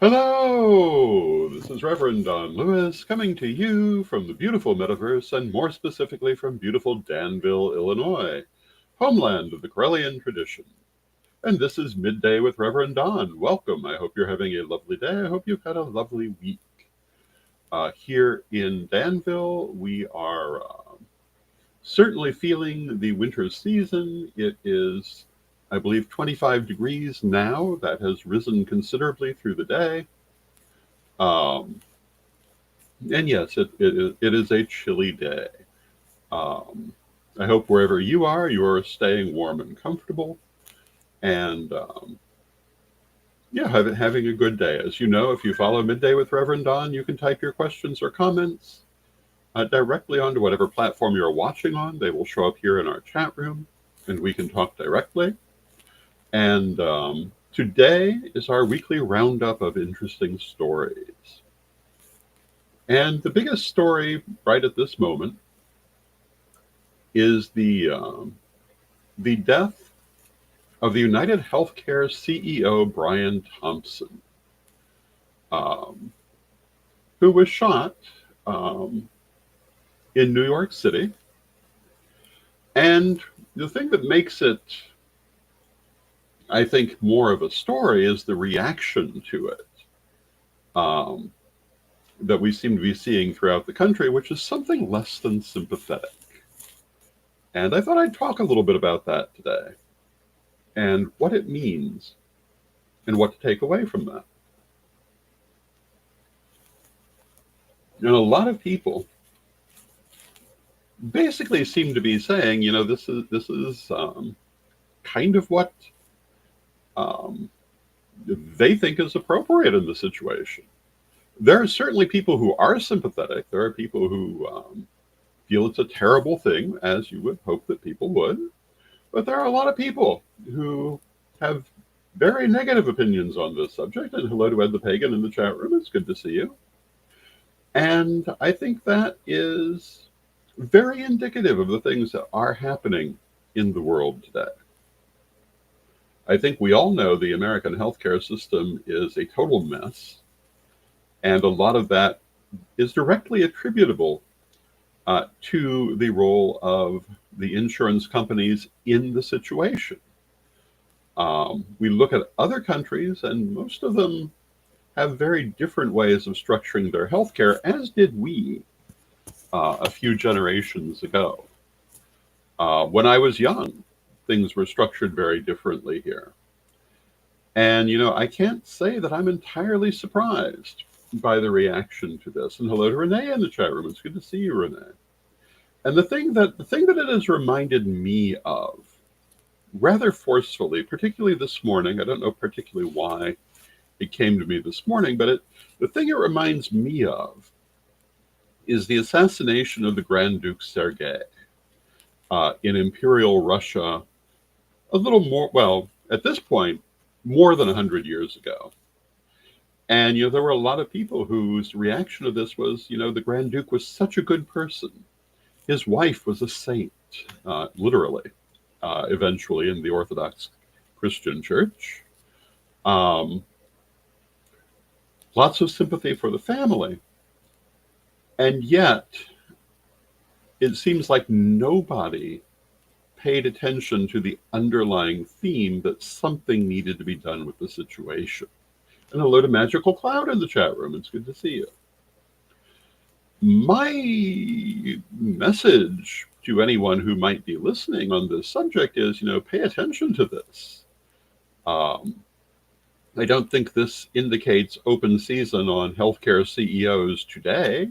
Hello! This is Reverend Don Lewis coming to you from the beautiful metaverse and more specifically from beautiful Danville, Illinois, homeland of the Corellian tradition. And this is Midday with Reverend Don. Welcome. I hope you're having a lovely day. I hope you've had a lovely week. Here in Danville, we are certainly feeling the winter season. It is, I believe, 25 degrees now. That has risen considerably through the day. Um, and yes, it is a chilly day. Um, I hope wherever you are staying warm and comfortable, and yeah, having a good day. As you know, if you follow Midday with Reverend Don, you can type your questions or comments directly onto whatever platform you're watching on. They will show up here in our chat room, and we can talk directly. And today is our weekly roundup of interesting stories. And the biggest story right at this moment is the death of the United Healthcare CEO Brian Thompson, um, who was shot um, in New York City. And the thing that makes it, I think, more of a story is the reaction to it um, that we seem to be seeing throughout the country, which is something less than sympathetic. And I thought I'd talk a little bit about that today and what it means and what to take away from that. And a lot of people basically seem to be saying, this is kind of what um, they think is appropriate in the situation. There are certainly people who are sympathetic. There are people who feel it's a terrible thing, as you would hope that people would. But there are a lot of people who have very negative opinions on this subject. And hello to Ed the Pagan in the chat room. It's good to see you. And I think that is very indicative of the things that are happening in the world today. I think we all know the American healthcare system is a total mess. And a lot of that is directly attributable to the role of the insurance companies in the situation. We look at other countries, and most of them have very different ways of structuring their healthcare, as did we a few generations ago. When I was young, things were structured very differently here. And, I can't say that I'm entirely surprised by the reaction to this. And hello to Renee in the chat room. It's good to see you, Renee. And the thing that it has reminded me of rather forcefully, particularly this morning, I don't know particularly why it came to me this morning, but the thing it reminds me of is the assassination of the Grand Duke Sergei in Imperial Russia a little more, well, at this point, more than 100 years ago. And, there were a lot of people whose reaction to this was, the Grand Duke was such a good person. His wife was a saint, literally, eventually in the Orthodox Christian Church. Lots of sympathy for the family. And yet, it seems like nobody paid attention to the underlying theme that something needed to be done with the situation. And hello to Magical Cloud in the chat room. It's good to see you. My message to anyone who might be listening on this subject is, pay attention to this. I don't think this indicates open season on healthcare CEOs today.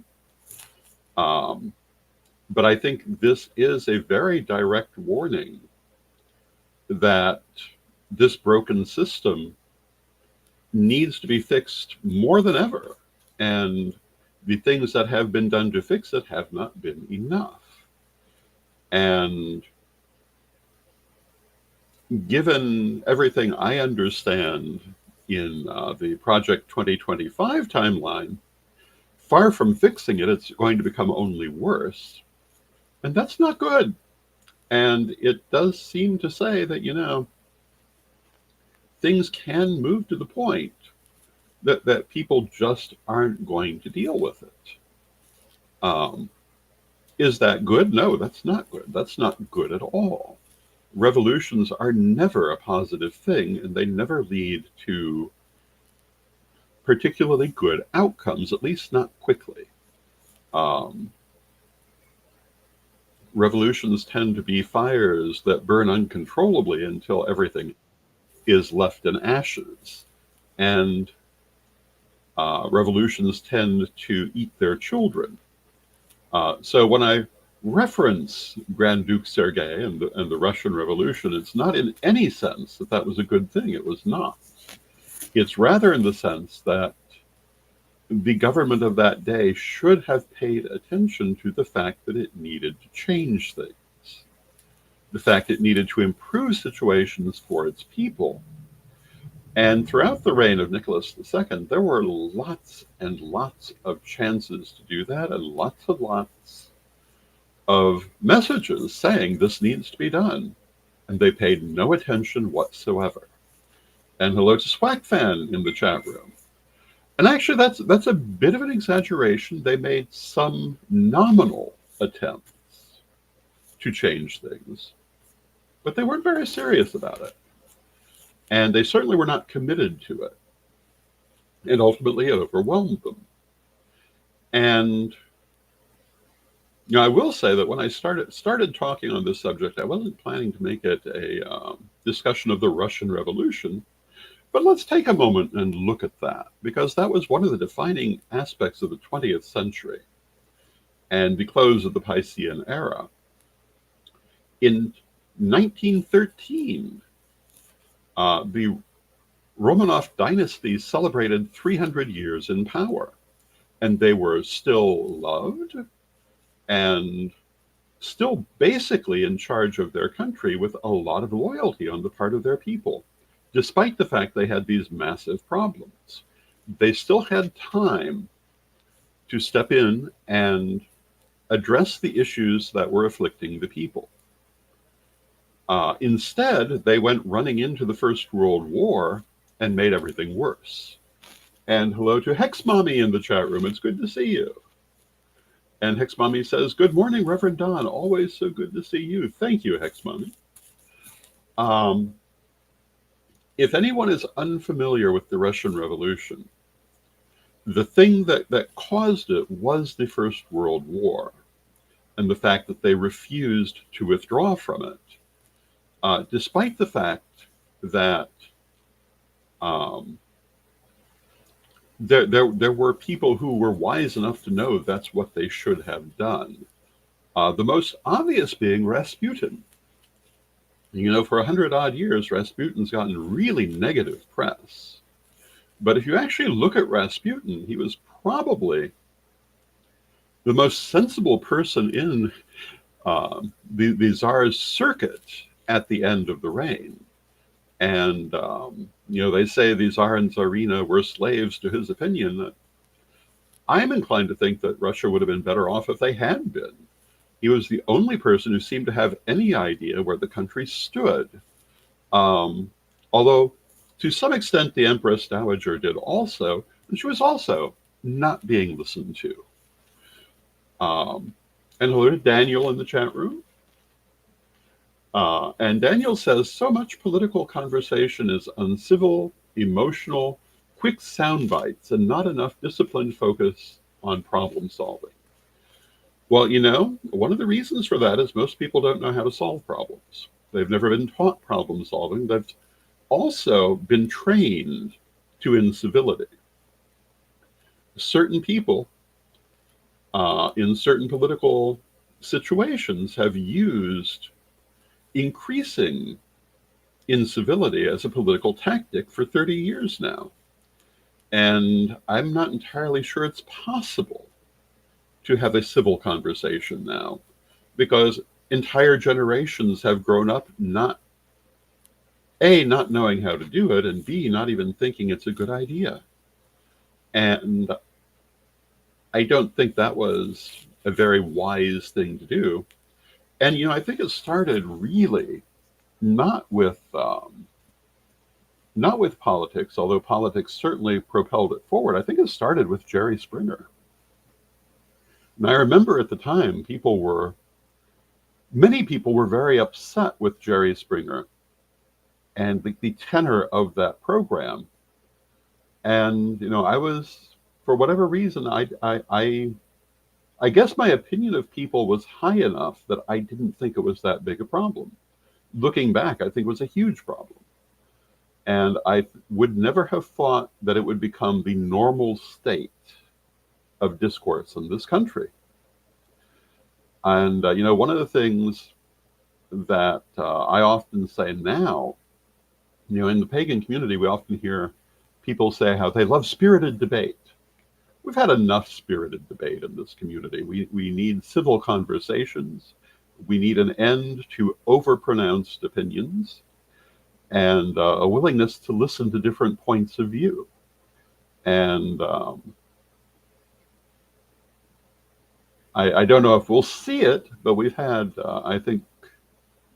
But I think this is a very direct warning that this broken system needs to be fixed more than ever. And the things that have been done to fix it have not been enough. And given everything I understand in the Project 2025 timeline, far from fixing it, it's going to become only worse. And that's not good. And it does seem to say that, things can move to the point that people just aren't going to deal with it. Um, is that good? No, that's not good. That's not good at all. Revolutions are never a positive thing, and they never lead to particularly good outcomes, at least not quickly. Um, Revolutions tend to be fires that burn uncontrollably until everything is left in ashes. And revolutions tend to eat their children. So when I reference Grand Duke Sergei and the Russian Revolution, it's not in any sense that that was a good thing. It was not. It's rather in the sense that the government of that day should have paid attention to the fact that it needed to change things, the fact it needed to improve situations for its people. And throughout the reign of Nicholas II, there were lots and lots of chances to do that, and lots of messages saying this needs to be done. And they paid no attention whatsoever. And hello to Swackfan in the chat room. And actually, that's a bit of an exaggeration. They made some nominal attempts to change things, but they weren't very serious about it. And they certainly were not committed to it. And ultimately, it overwhelmed them. And I will say that when I started talking on this subject, I wasn't planning to make it a discussion of the Russian Revolution. But let's take a moment and look at that, because that was one of the defining aspects of the 20th century and the close of the Piscean era. In 1913, the Romanov dynasty celebrated 300 years in power, and they were still loved and still basically in charge of their country with a lot of loyalty on the part of their people. Despite the fact they had these massive problems, they still had time to step in and address the issues that were afflicting the people. Instead, they went running into the First World War and made everything worse. And hello to Hex Mommy in the chat room. It's good to see you. And Hex Mommy says, "Good morning, Reverend Don. Always so good to see you." Thank you, Hex Mommy. If anyone is unfamiliar with the Russian Revolution, the thing that caused it was the First World War and the fact that they refused to withdraw from it, despite the fact that there were people who were wise enough to know that's what they should have done. The most obvious being Rasputin. For 100-odd years, Rasputin's gotten really negative press. But if you actually look at Rasputin, he was probably the most sensible person in the Tsar's circuit at the end of the reign. And, they say the Tsar and Tsarina were slaves to his opinion. I'm inclined to think that Russia would have been better off if they had been. He was the only person who seemed to have any idea where the country stood. Although, to some extent, the Empress Dowager did also, and she was also not being listened to. And hello to Daniel in the chat room. And Daniel says, "So much political conversation is uncivil, emotional, quick sound bites, and not enough disciplined focus on problem solving." Well, one of the reasons for that is most people don't know how to solve problems. They've never been taught problem solving. They've also been trained to incivility. Certain people in certain political situations have used increasing incivility as a political tactic for 30 years now. And I'm not entirely sure it's possible to have a civil conversation now, because entire generations have grown up not knowing how to do it, and B, not even thinking it's a good idea. And I don't think that was a very wise thing to do. And, I think it started really not with not with politics, although politics certainly propelled it forward. I think it started with Jerry Springer. And I remember at the time, many people were very upset with Jerry Springer and the tenor of that program. And, I was, for whatever reason, I guess my opinion of people was high enough that I didn't think it was that big a problem. Looking back, I think it was a huge problem. And I would never have thought that it would become the normal state of discourse in this country. And, one of the things that I often say now, in the pagan community, we often hear people say how they love spirited debate. We've had enough spirited debate in this community. We need civil conversations. We need an end to overpronounced opinions and a willingness to listen to different points of view. And I don't know if we'll see it, but I think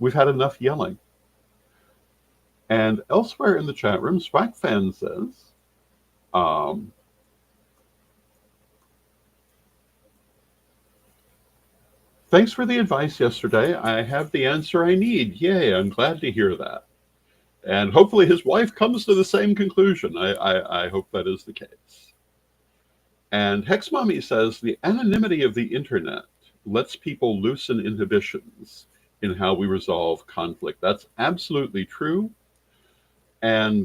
we've had enough yelling. And elsewhere in the chat room, SwackFan says, thanks for the advice yesterday. I have the answer I need. Yay, I'm glad to hear that. And hopefully his wife comes to the same conclusion. I hope that is the case. And Hex Mommy says, the anonymity of the internet lets people loosen inhibitions in how we resolve conflict. That's absolutely true. And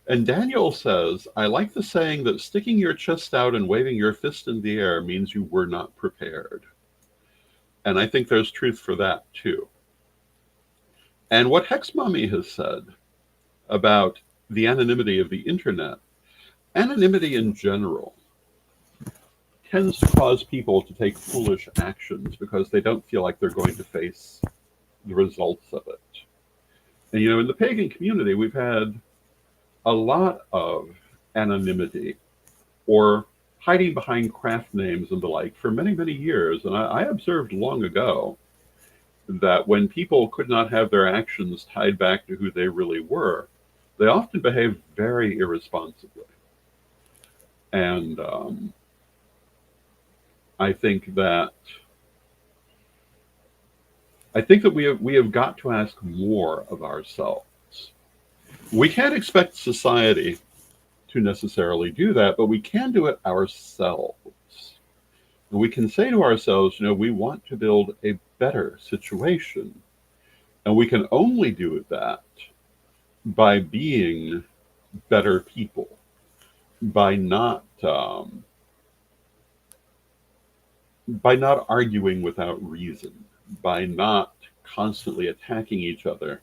Daniel says, I like the saying that sticking your chest out and waving your fist in the air means you were not prepared. And I think there's truth for that, too. And what Hex Mommy has said about the anonymity of the internet, anonymity in general tends to cause people to take foolish actions because they don't feel like they're going to face the results of it. And, in the pagan community, we've had a lot of anonymity or hiding behind craft names and the like for many, many years. And I observed long ago that when people could not have their actions tied back to who they really were, they often behaved very irresponsibly. And I think that we have got to ask more of ourselves. We can't expect society to necessarily do that, but we can do it ourselves. And we can say to ourselves, we want to build a better situation. And we can only do that by being better people, by not arguing without reason, by not constantly attacking each other,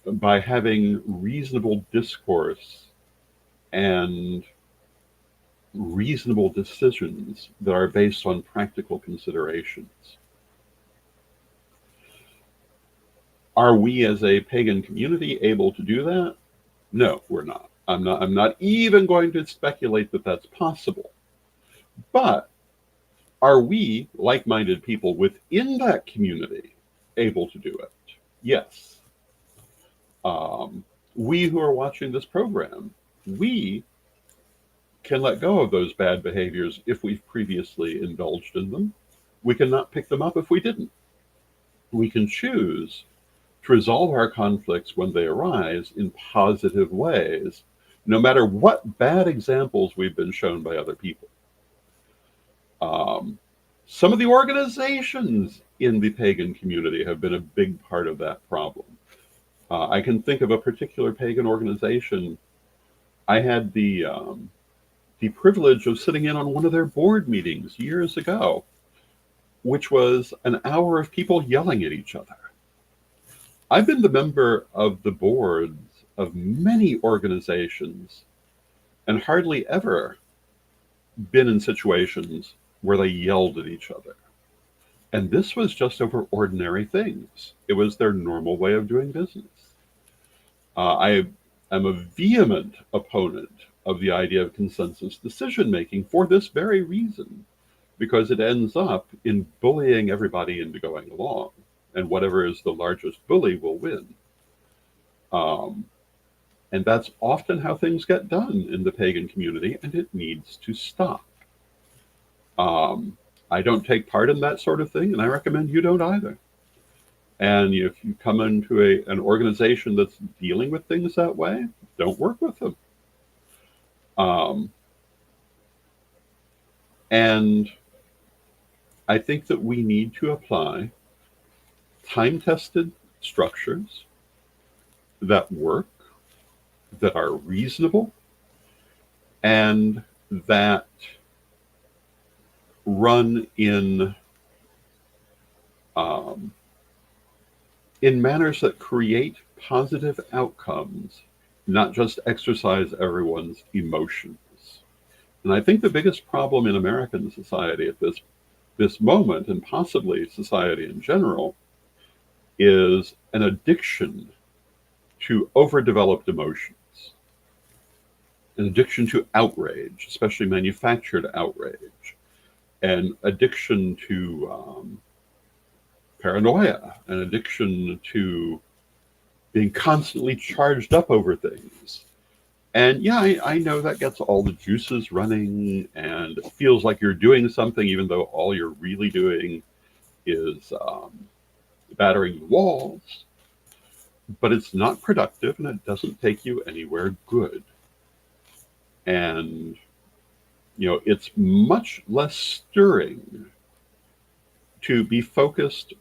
by having reasonable discourse and reasonable decisions that are based on practical considerations. Are we as a pagan community able to do that? No, we're not. I'm not even going to speculate that that's possible. But are we, like-minded people within that community, able to do it? Yes. We who are watching this program, we can let go of those bad behaviors if we've previously indulged in them. We cannot pick them up if we didn't. We can choose to resolve our conflicts when they arise in positive ways, no matter what bad examples we've been shown by other people. Some of the organizations in the pagan community have been a big part of that problem. I can think of a particular pagan organization. I had the privilege of sitting in on one of their board meetings years ago, which was an hour of people yelling at each other. I've been the member of the boards of many organizations and hardly ever been in situations where they yelled at each other. And this was just over ordinary things. It was their normal way of doing business. I am a vehement opponent of the idea of consensus decision-making for this very reason, because it ends up in bullying everybody into going along, and whatever is the largest bully will win. Um, and that's often how things get done in the pagan community, and it needs to stop. Um, I don't take part in that sort of thing, and I recommend you don't either. And if you come into an organization that's dealing with things that way, don't work with them. Um, and I think that we need to apply time tested structures that work, that are reasonable, and that run um, in manners that create positive outcomes, not just exercise everyone's emotions. And I think the biggest problem in American society at this moment, and possibly society in general, is an addiction to overdeveloped emotions, an addiction to outrage, especially manufactured outrage, an addiction to paranoia, an addiction to being constantly charged up over things. And yeah, I know that gets all the juices running and it feels like you're doing something, even though all you're really doing is battering the walls. But it's not productive and it doesn't take you anywhere good. And, it's much less stirring to be focused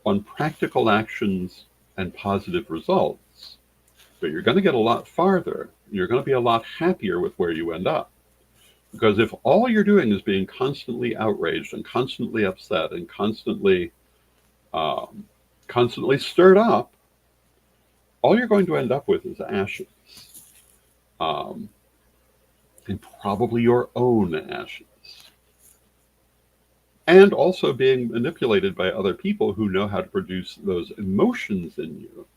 on practical actions and positive results. But you're going to get a lot farther. You're going to be a lot happier with where you end up. Because if all you're doing is being constantly outraged and constantly upset and um, constantly stirred up, all you're going to end up with is ashes. Um, and probably your own ashes. And also being manipulated by other people who know how to produce those emotions in you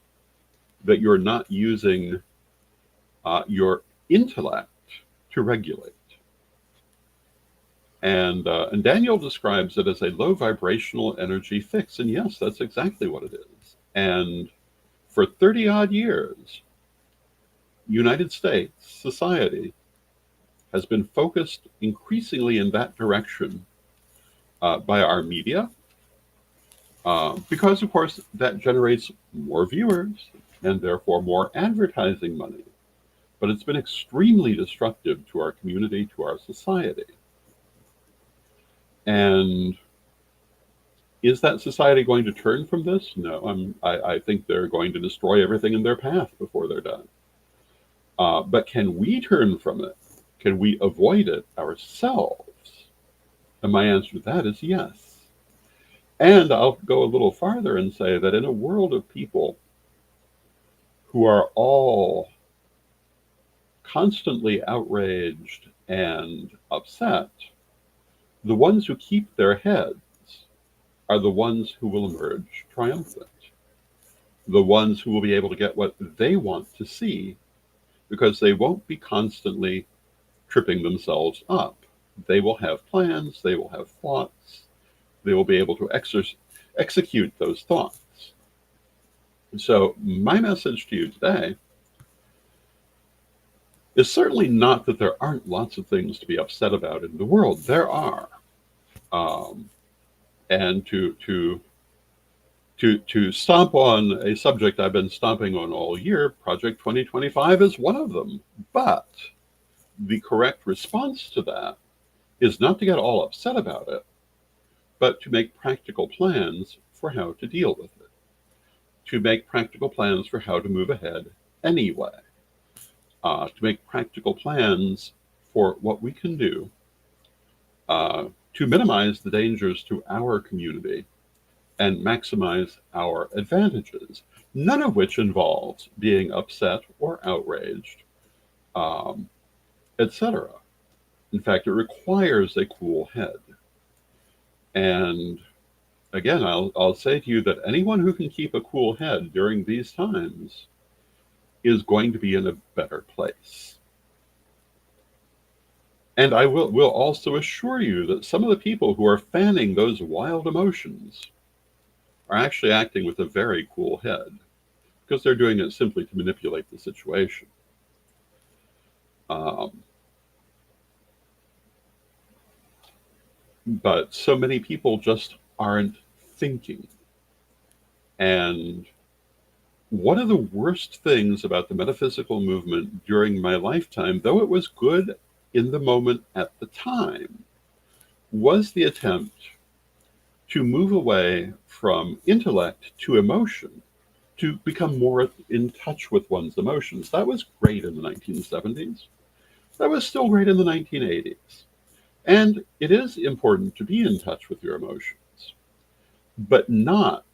that you're not using your intellect to regulate. And Daniel describes it as a low vibrational energy fix. And yes, that's exactly what it is. And for 30 odd years, United States society has been focused increasingly in that direction by our media, because, of course, that generates more viewers and therefore more advertising money. But it's been extremely destructive to our community, to our society. And is that society going to turn from this? No, I think they're going to destroy everything in their path before they're done. But can we turn from it? Can we avoid it ourselves? And my answer to that is yes. And I'll go a little farther and say that in a world of people who are all constantly outraged and upset, the ones who keep their heads are the ones who will emerge triumphant, the ones who will be able to get what they want to see because they won't be constantly tripping themselves up. They will have plans, they will have thoughts, they will be able to execute those thoughts. So my message to you today is certainly not that there aren't lots of things to be upset about in the world. There are. And to stomp on a subject I've been stomping on all year, Project 2025 is one of them. But the correct response to that is not to get all upset about it, but to make practical plans for how to deal with it, to make practical plans for how to move ahead anyway, to make practical plans for what we can do to minimize the dangers to our community and maximize our advantages, none of which involves being upset or outraged, etc. In fact, it requires a cool head. And again, I'll say to you that anyone who can keep a cool head during these times is going to be in a better place. And I will also assure you that some of the people who are fanning those wild emotions are actually acting with a very cool head. because they're doing it simply to manipulate the situation. Um, but so many people just aren't thinking. And one of the worst things about the metaphysical movement during my lifetime, though it was good in the moment at the time, was the attempt to move away from intellect to emotion, to become more in touch with one's emotions. That was great in the 1970s. That was still great in the 1980s. And it is important to be in touch with your emotions, but not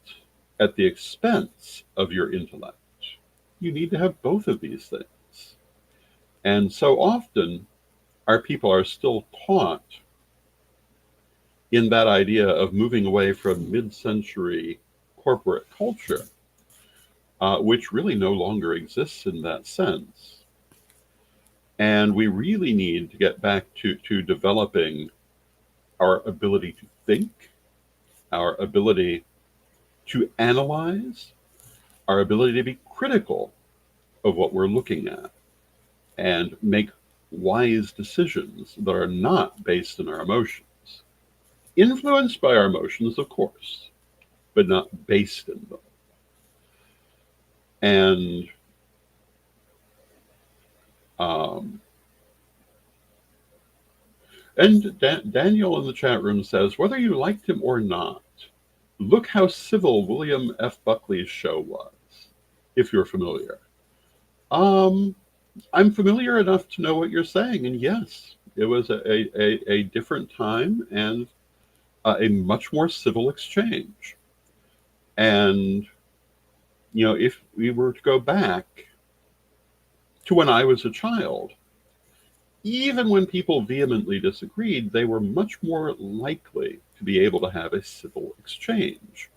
at the expense of your intellect. You need to have both of these things. And so often, our people are still taught in that idea of moving away from mid-century corporate culture, which really no longer exists in that sense. And we really need to get back to developing our ability to think, our ability to analyze, our ability to be critical of what we're looking at, and make wise decisions that are not based on our emotions. Influenced by our emotions, of course, but not based in them. And um, Daniel in the chat room says, whether you liked him or not, look how civil William F. Buckley's show was, if you're familiar. I'm familiar enough to know what you're saying, and yes, it was a different time and a much more civil exchange. And, if we were to go back to when I was a child, even when people vehemently disagreed, they were much more likely to be able to have a civil exchange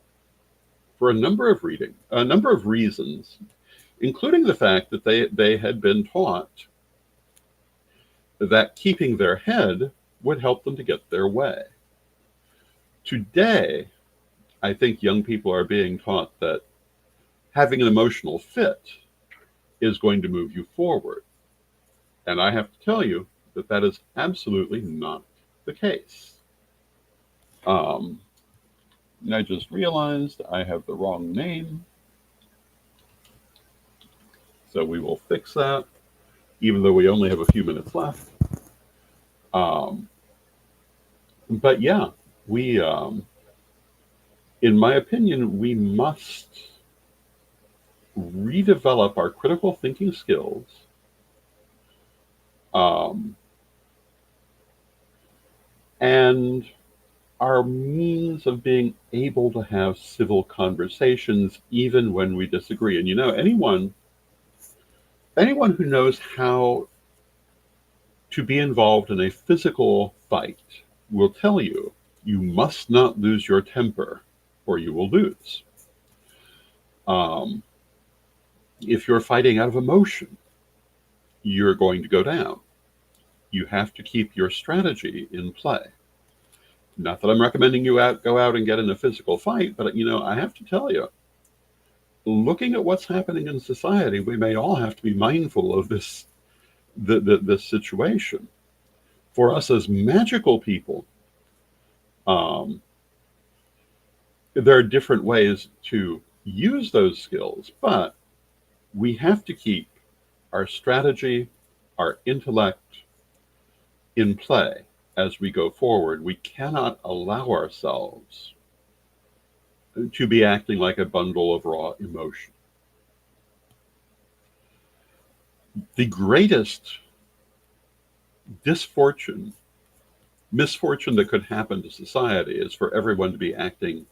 for a number of reasons, including the fact that they had been taught that keeping their head would help them to get their way. Today, I think young people are being taught that having an emotional fit is going to move you forward. And I have to tell you that that is absolutely not the case. And I just realized I have the wrong name. So we will fix that, even though we only have a few minutes left. But yeah, in my opinion, we must redevelop our critical thinking skills, and our means of being able to have civil conversations even when we disagree. And anyone who knows how to be involved in a physical fight will tell you, you must not lose your temper or you will lose. If you're fighting out of emotion, you're going to go down. You have to keep your strategy in play. Not that I'm recommending you go out and get in a physical fight, but I have to tell you, looking at what's happening in society, we may all have to be mindful of this situation. For us as magical people, there are different ways to use those skills, but we have to keep our strategy, our intellect in play as we go forward. We cannot allow ourselves to be acting like a bundle of raw emotion. The greatest misfortune that could happen to society is for everyone to be acting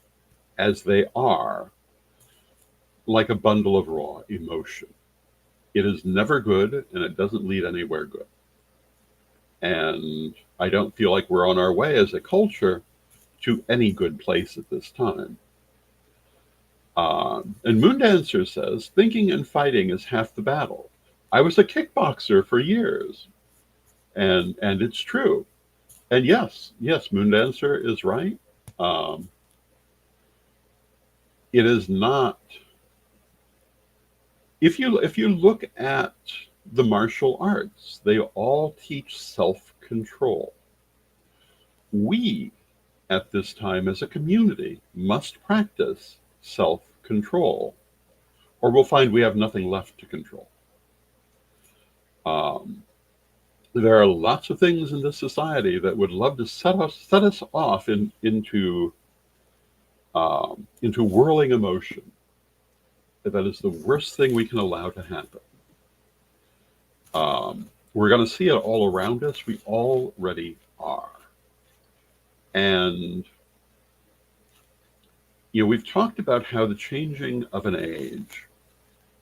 as they are, like a bundle of raw emotion. It is never good, and it doesn't lead anywhere good. And I don't feel like we're on our way as a culture to any good place at this time. And Moondancer says, thinking and fighting is half the battle. I was a kickboxer for years, and it's true. And yes, Moondancer is right. It is not If you look at the martial arts, they all teach self-control. We, at this time as a community, must practice self-control, or we'll find we have nothing left to control. Um, there are lots of things in this society that would love to set us off into whirling emotion. That is the worst thing we can allow to happen. We're going to see it all around us. We already are. And, we've talked about how the changing of an age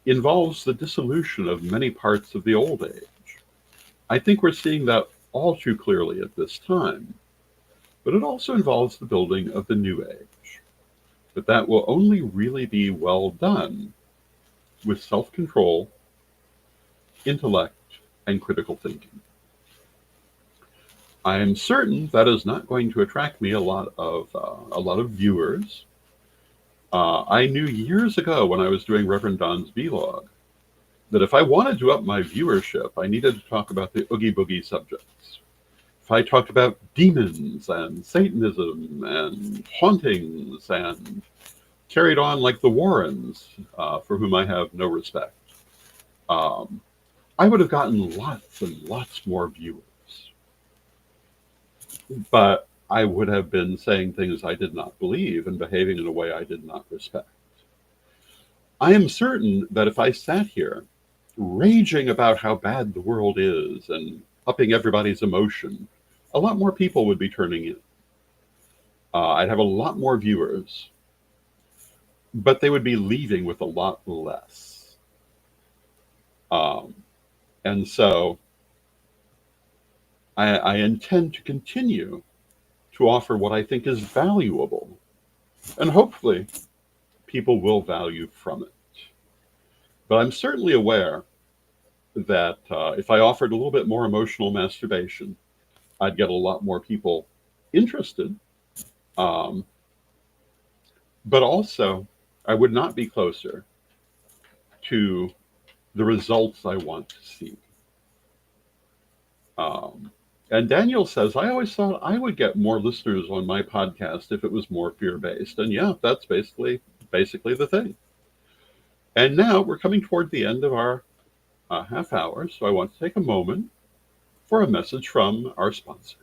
involves the dissolution of many parts of the old age. I think we're seeing that all too clearly at this time. But it also involves the building of the new age. But that will only really be well done with self-control, intellect, and critical thinking. I am certain that is not going to attract me a lot of viewers. I knew years ago when I was doing Reverend Don's vlog that if I wanted to up my viewership, I needed to talk about the oogie boogie subjects. If I talked about demons and Satanism and hauntings and carried on like the Warrens, for whom I have no respect, I would have gotten lots and lots more viewers. But I would have been saying things I did not believe and behaving in a way I did not respect. I am certain that if I sat here raging about how bad the world is and upping everybody's emotion, a lot more people would be turning in. I'd have a lot more viewers, but they would be leaving with a lot less. And so I intend to continue to offer what I think is valuable, and hopefully people will value from it. But I'm certainly aware that if I offered a little bit more emotional masturbation, I'd get a lot more people interested. But also, I would not be closer to the results I want to see. And Daniel says, I always thought I would get more listeners on my podcast if it was more fear-based. And yeah, that's basically the thing. And now we're coming toward the end of our half hour, so I want to take a moment for a message from our sponsors.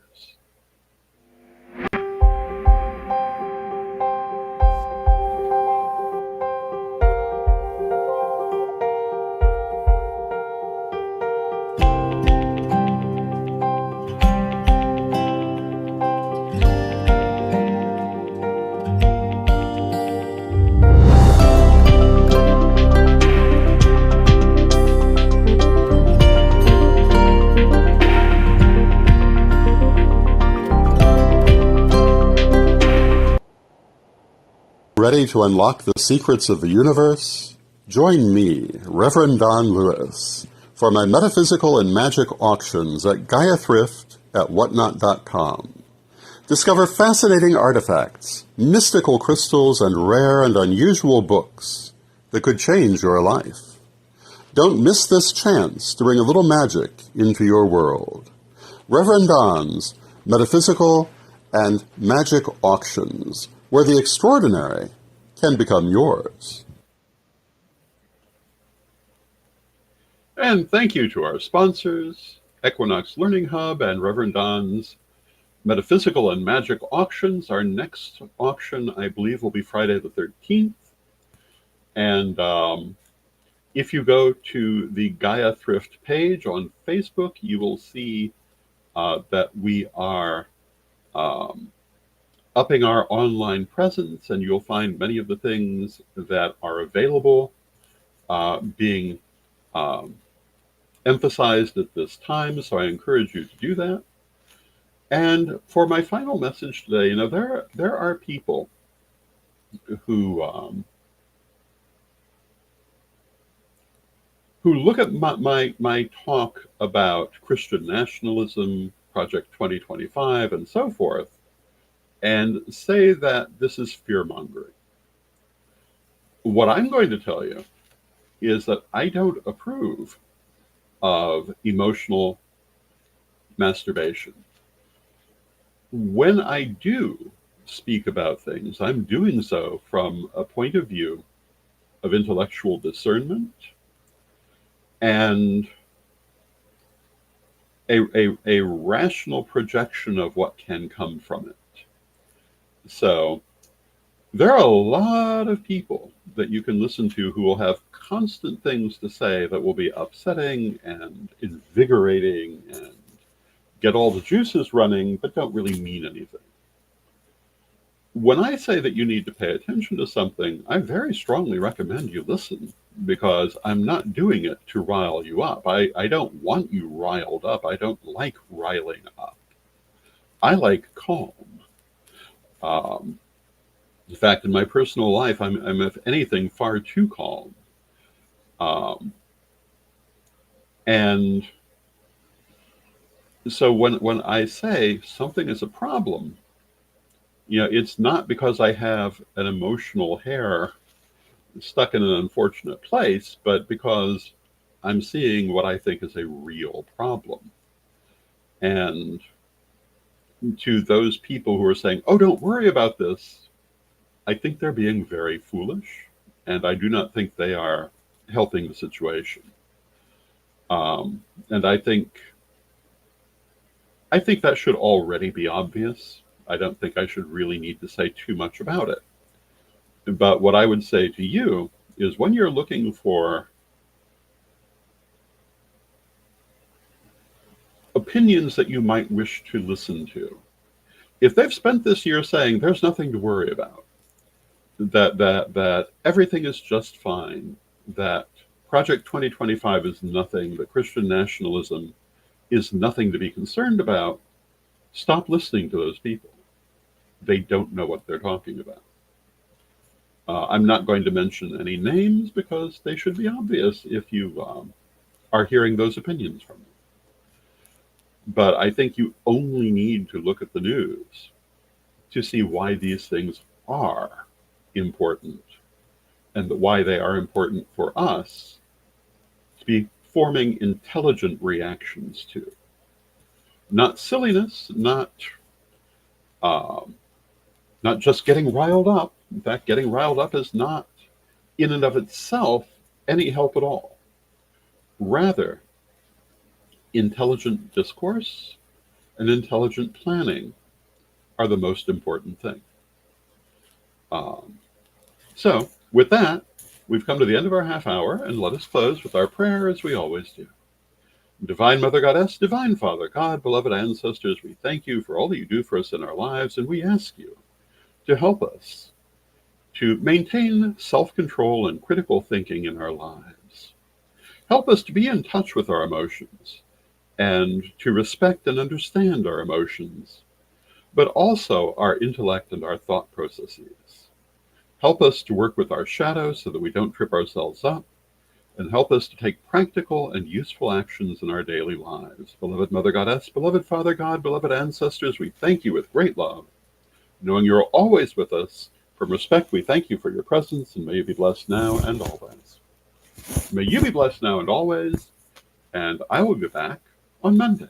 Ready to unlock the secrets of the universe? Join me, Reverend Don Lewis, for my metaphysical and magic auctions at Gaia Thrift at whatnot.com. Discover fascinating artifacts, mystical crystals, and rare and unusual books that could change your life. Don't miss this chance to bring a little magic into your world. Reverend Don's Metaphysical and Magic Auctions, where the extraordinary can become yours. And thank you to our sponsors, Equinox Learning Hub and Reverend Don's Metaphysical and Magic Auctions. Our next auction, I believe, will be Friday the 13th. And if you go to the Gaia Thrift page on Facebook, you will see that we are upping our online presence, and you'll find many of the things that are available being emphasized at this time, so I encourage you to do that. And for my final message today, there are people who look at my talk about Christian nationalism, Project 2025, and so forth, and say that this is fear-mongering. What I'm going to tell you is that I don't approve of emotional masturbation. When I do speak about things, I'm doing so from a point of view of intellectual discernment and a rational projection of what can come from it. So there are a lot of people that you can listen to who will have constant things to say that will be upsetting and invigorating and get all the juices running, but don't really mean anything. When I say that you need to pay attention to something, I very strongly recommend you listen, because I'm not doing it to rile you up. I don't want you riled up. I don't like riling up. I like calm. Um, in fact, in my personal life, I'm if anything, far too calm. Um, and so when I say something is a problem, it's not because I have an emotional hair stuck in an unfortunate place, but because I'm seeing what I think is a real problem. And to those people who are saying, oh, don't worry about this, I think they're being very foolish, and I do not think they are helping the situation. And I think that should already be obvious. I don't think I should really need to say too much about it. But what I would say to you is, when you're looking for opinions that you might wish to listen to, if they've spent this year saying there's nothing to worry about, that everything is just fine, that Project 2025 is nothing, that Christian nationalism is nothing to be concerned about, stop listening to those people. They don't know what they're talking about. I'm not going to mention any names because they should be obvious if you are hearing those opinions from them. But I think you only need to look at the news to see why these things are important, and why they are important for us to be forming intelligent reactions to. Not silliness, not just getting riled up. In fact, getting riled up is not, in and of itself, any help at all. Rather, intelligent discourse and intelligent planning are the most important thing. So, with that, we've come to the end of our half hour, and let us close with our prayer as we always do. Divine Mother Goddess, Divine Father God, beloved ancestors, we thank you for all that you do for us in our lives, and we ask you to help us to maintain self-control and critical thinking in our lives. Help us to be in touch with our emotions and to respect and understand our emotions, but also our intellect and our thought processes. Help us to work with our shadows so that we don't trip ourselves up, and help us to take practical and useful actions in our daily lives. Beloved Mother Goddess, beloved Father God, beloved ancestors, we thank you with great love. Knowing you're always with us, from respect, we thank you for your presence, and may you be blessed now and always. May you be blessed now and always, and I will be back on Monday.